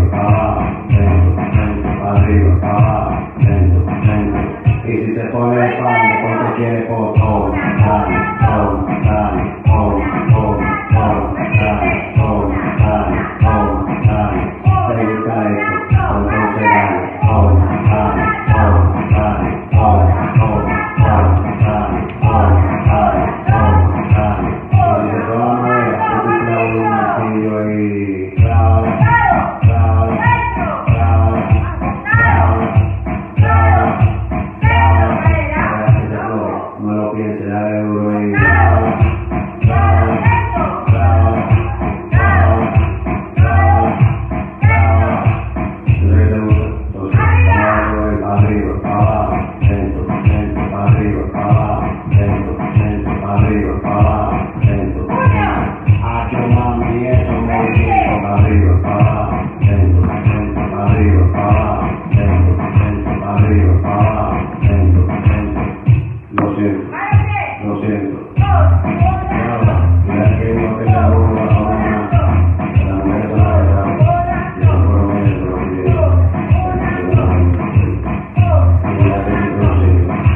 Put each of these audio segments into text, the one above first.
para abajo, lento, lento, para arriba, para abajo, lento, lento. Y si se pone el pan, porque quiere por todo, dale, todo, dale, todo, todo, todo, dale, todo, dale, todo, dale. Te gusta esto, entonces dale, todo, dale, todo, dale, todo, todo, todo, dale, todo, dale, todo, dale. Y si se pone la madera, yo te clavo un martillo y clava, clava, clava, clava, clava, clava. No lo pienses, dale duro y clava, clava, clava, clava, clava, clava. Entonces, ¿qué te gusta? Entonces, para arriba, para abajo, lento, lento, para arriba, para abajo, lento, lento, para arriba, para abajo, lento, lento. Hacho mami, eso movimiento, para arriba, para abajo, lento, lento, para arriba, para abajo, lento, lento, para arriba, para abajo, lento, lento. Lo siento, lo siento. Mira que no tenga uno a una, la mujer es la verdad, y no por lo menos lo que quiero. Y ya te digo,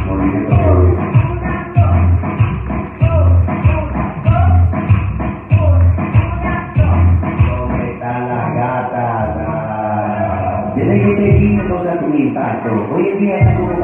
movimiento de hoy. ¿Dónde están las gatas? Desde que te vine, no se ha tu impacto. Hoy en día está como